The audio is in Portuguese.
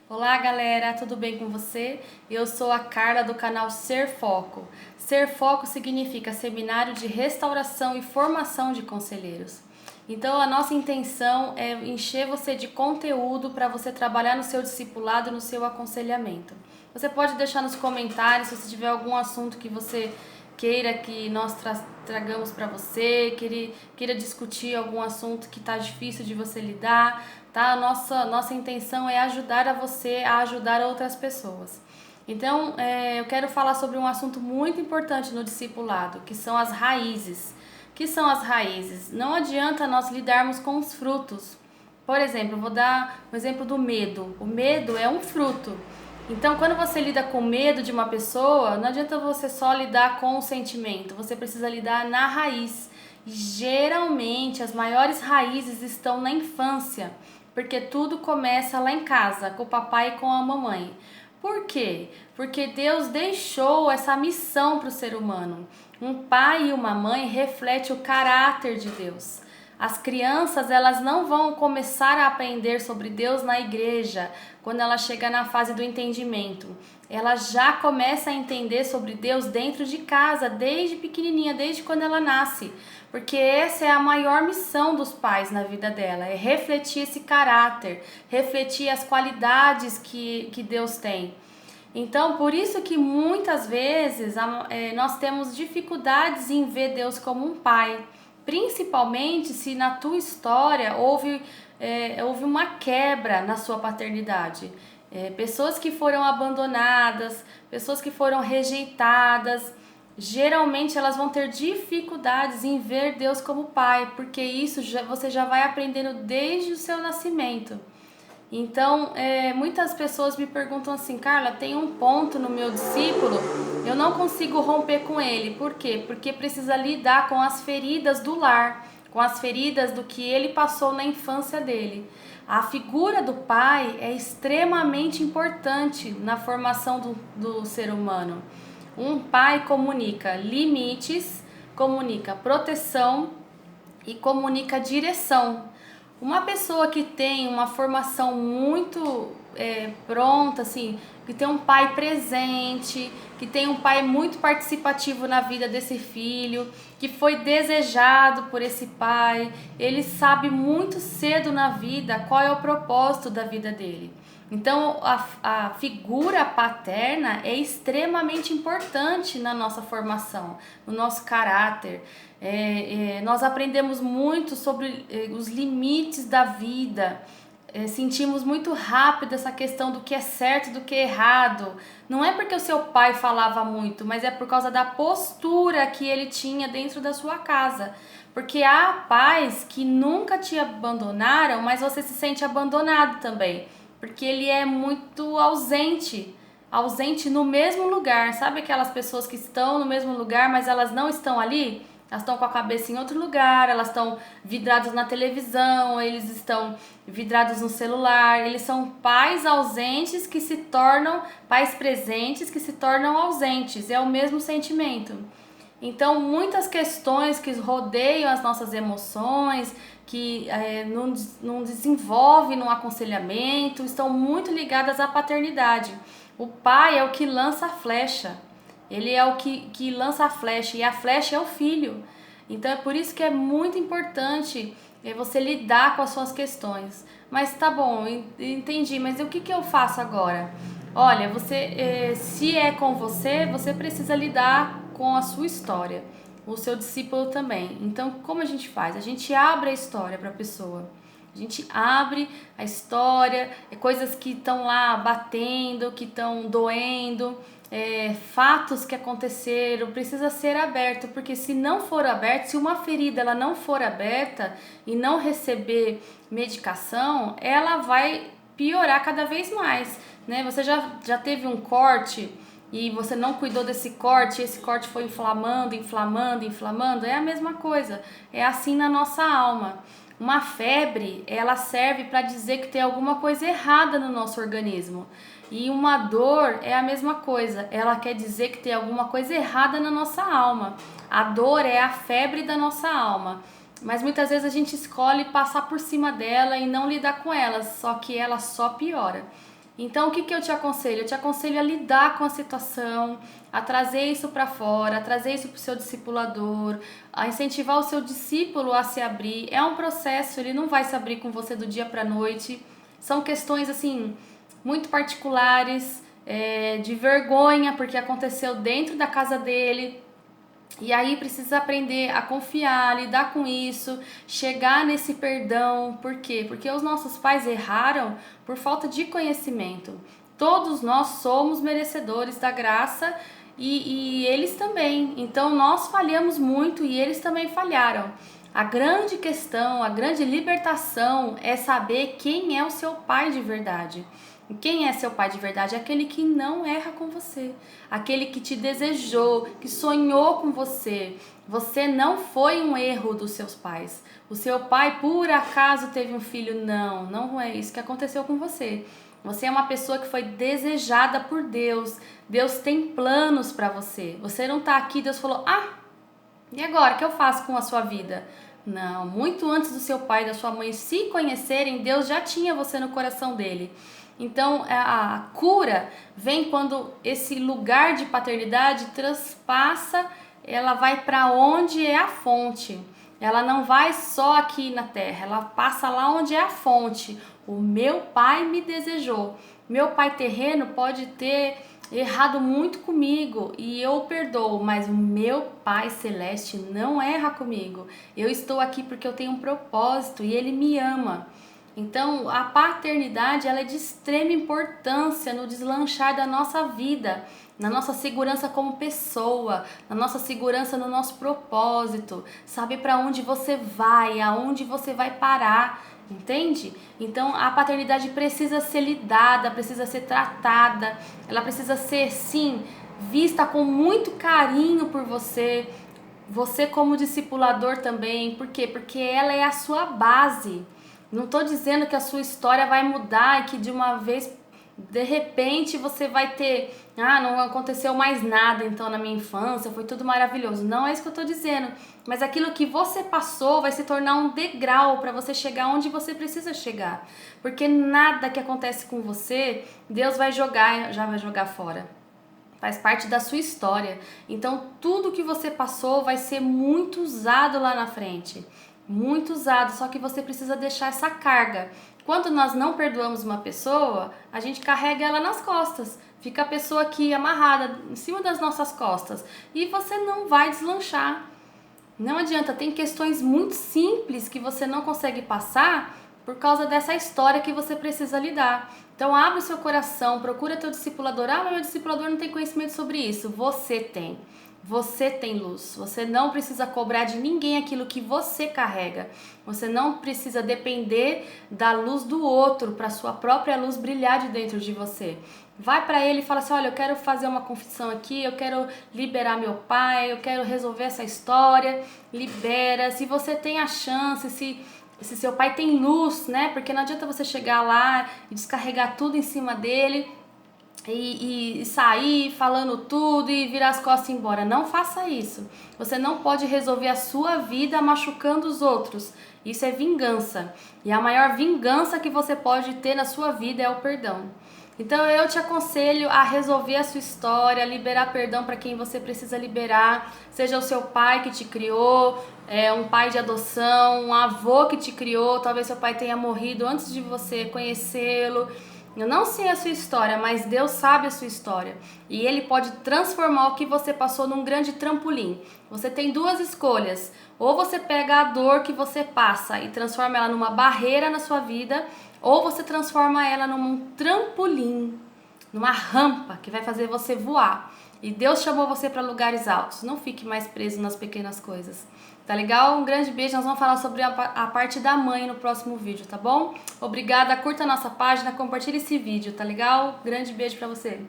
Olá galera, tudo bem com você? Eu sou a Carla do canal Ser Foco. Ser Foco significa Seminário de Restauração e Formação de Conselheiros. Então a nossa intenção é encher você de conteúdo para você trabalhar no seu discipulado e no seu aconselhamento. Você pode deixar nos comentários se você tiver algum assunto que você queira que nós tragamos para você, queira discutir algum assunto que está difícil de você lidar, tá? Nossa intenção é ajudar a você a ajudar outras pessoas. Então, eu quero falar sobre um assunto muito importante no discipulado, que são as raízes. O que são as raízes? Não adianta nós lidarmos com os frutos. Por exemplo, vou dar um exemplo do medo. O medo é um fruto. Então, quando você lida com medo de uma pessoa, não adianta você só lidar com o sentimento, você precisa lidar na raiz. E geralmente, as maiores raízes estão na infância, porque tudo começa lá em casa, com o papai e com a mamãe. Por quê? Porque Deus deixou essa missão para o ser humano. Um pai e uma mãe refletem o caráter de Deus. As crianças, elas não vão começar a aprender sobre Deus na igreja, quando ela chega na fase do entendimento. Ela já começa a entender sobre Deus dentro de casa, desde pequenininha, desde quando ela nasce. Porque essa é a maior missão dos pais na vida dela, é refletir esse caráter, refletir as qualidades que Deus tem. Então, por isso que muitas vezes nós temos dificuldades em ver Deus como um pai. Principalmente se na tua história houve uma quebra na sua paternidade. Pessoas que foram abandonadas, pessoas que foram rejeitadas, geralmente elas vão ter dificuldades em ver Deus como pai, porque isso você já vai aprendendo desde o seu nascimento. Então, muitas pessoas me perguntam assim: Carla, tem um ponto no meu discípulo, eu não consigo romper com ele. Por quê? Porque precisa lidar com as feridas do lar, com as feridas do que ele passou na infância dele. A figura do pai é extremamente importante na formação do ser humano. Um pai comunica limites, comunica proteção e comunica direção. Uma pessoa que tem uma formação muito pronta, assim, que tem um pai presente, que tem um pai muito participativo na vida desse filho, que foi desejado por esse pai, ele sabe muito cedo na vida qual é o propósito da vida dele. Então, a figura paterna é extremamente importante na nossa formação, no nosso caráter. Nós aprendemos muito sobre os limites da vida. Sentimos muito rápido essa questão do que é certo e do que é errado. Não é porque o seu pai falava muito, mas é por causa da postura que ele tinha dentro da sua casa. Porque há pais que nunca te abandonaram, mas você se sente abandonado também. Porque ele é muito ausente no mesmo lugar. Sabe aquelas pessoas que estão no mesmo lugar, mas elas não estão ali? Elas estão com a cabeça em outro lugar, elas estão vidrados na televisão, eles estão vidrados no celular. Eles são pais ausentes que se tornam pais presentes que se tornam ausentes. É o mesmo sentimento. Então, muitas questões que rodeiam as nossas emoções, que não desenvolve no aconselhamento, estão muito ligadas à paternidade. O pai é o que lança a flecha, ele é o que lança a flecha, e a flecha é o filho. Então é por isso que é muito importante você lidar com as suas questões. Mas tá bom, entendi, mas o que eu faço agora? Olha, se é com você, você precisa lidar com a sua história, o seu discípulo também. Então, como a gente faz? A gente abre a história para a pessoa. A gente abre a história, coisas que estão lá batendo, que estão doendo, fatos que aconteceram, precisa ser aberto, porque se não for aberto, se uma ferida ela não for aberta e não receber medicação, ela vai piorar cada vez mais, né? Você já teve um corte e você não cuidou desse corte, esse corte foi inflamando, é a mesma coisa, é assim na nossa alma. Uma febre, ela serve para dizer que tem alguma coisa errada no nosso organismo. E uma dor é a mesma coisa, ela quer dizer que tem alguma coisa errada na nossa alma. A dor é a febre da nossa alma. Mas muitas vezes a gente escolhe passar por cima dela e não lidar com ela, só que ela só piora. Então, o que eu te aconselho? Eu te aconselho a lidar com a situação, a trazer isso para fora, a trazer isso para o seu discipulador, a incentivar o seu discípulo a se abrir. É um processo, ele não vai se abrir com você do dia para a noite. São questões, assim, muito particulares, de vergonha, porque aconteceu dentro da casa dele. E aí precisa aprender a confiar, lidar com isso, chegar nesse perdão. Por quê? Porque os nossos pais erraram por falta de conhecimento. Todos nós somos merecedores da graça e eles também. Então nós falhamos muito e eles também falharam. A grande questão, a grande libertação é saber quem é o seu pai de verdade. Quem é seu pai de verdade? É aquele que não erra com você, aquele que te desejou, que sonhou com você. Você não foi um erro dos seus pais. O seu pai, por acaso, teve um filho? Não, não é isso que aconteceu com você. Você é uma pessoa que foi desejada por Deus. Deus tem planos para você. Você não está aqui, Deus falou, e agora, o que eu faço com a sua vida? Não, muito antes do seu pai e da sua mãe se conhecerem, Deus já tinha você no coração dele. Então, a cura vem quando esse lugar de paternidade transpassa, ela vai para onde é a fonte. Ela não vai só aqui na terra, ela passa lá onde é a fonte. O meu pai me desejou. Meu pai terreno pode ter errado muito comigo e eu o perdoo, mas o meu Pai Celeste não erra comigo. Eu estou aqui porque eu tenho um propósito e Ele me ama. Então, a paternidade ela é de extrema importância no deslanchar da nossa vida, na nossa segurança como pessoa, na nossa segurança no nosso propósito, saber para onde você vai, aonde você vai parar, entende? Então, a paternidade precisa ser lidada, precisa ser tratada, ela precisa ser, sim, vista com muito carinho por você, você como discipulador também. Por quê? Porque ela é a sua base. Não estou dizendo que a sua história vai mudar e que de uma vez, de repente, você vai ter... não aconteceu mais nada então na minha infância, foi tudo maravilhoso. Não é isso que eu estou dizendo. Mas aquilo que você passou vai se tornar um degrau para você chegar onde você precisa chegar. Porque nada que acontece com você, Deus vai jogar, já vai jogar fora. Faz parte da sua história. Então, tudo que você passou vai ser muito usado lá na frente. Muito usado, só que você precisa deixar essa carga. Quando nós não perdoamos uma pessoa, a gente carrega ela nas costas. Fica a pessoa aqui amarrada em cima das nossas costas. E você não vai deslanchar. Não adianta, tem questões muito simples que você não consegue passar por causa dessa história que você precisa lidar. Então abre o seu coração, procura teu discipulador. Mas meu discipulador não tem conhecimento sobre isso. Você tem. Você tem luz, você não precisa cobrar de ninguém aquilo que você carrega. Você não precisa depender da luz do outro para sua própria luz brilhar de dentro de você. Vai para ele e fala assim, olha, eu quero fazer uma confissão aqui, eu quero liberar meu pai, eu quero resolver essa história. Libera, se você tem a chance, se seu pai tem luz, né? Porque não adianta você chegar lá e descarregar tudo em cima dele. E sair falando tudo e virar as costas e ir embora. Não faça isso. Você não pode resolver a sua vida machucando os outros. Isso é vingança. E a maior vingança que você pode ter na sua vida é o perdão. Então eu te aconselho a resolver a sua história, liberar perdão para quem você precisa liberar. Seja o seu pai que te criou, um pai de adoção, um avô que te criou. Talvez seu pai tenha morrido antes de você conhecê-lo. Eu não sei a sua história, mas Deus sabe a sua história. E Ele pode transformar o que você passou num grande trampolim. Você tem duas escolhas. Ou você pega a dor que você passa e transforma ela numa barreira na sua vida, ou você transforma ela num trampolim, numa rampa que vai fazer você voar. E Deus chamou você para lugares altos. Não fique mais preso nas pequenas coisas. Tá legal? Um grande beijo. Nós vamos falar sobre a parte da mãe no próximo vídeo, tá bom? Obrigada. Curta a nossa página, compartilhe esse vídeo, tá legal? Grande beijo pra você.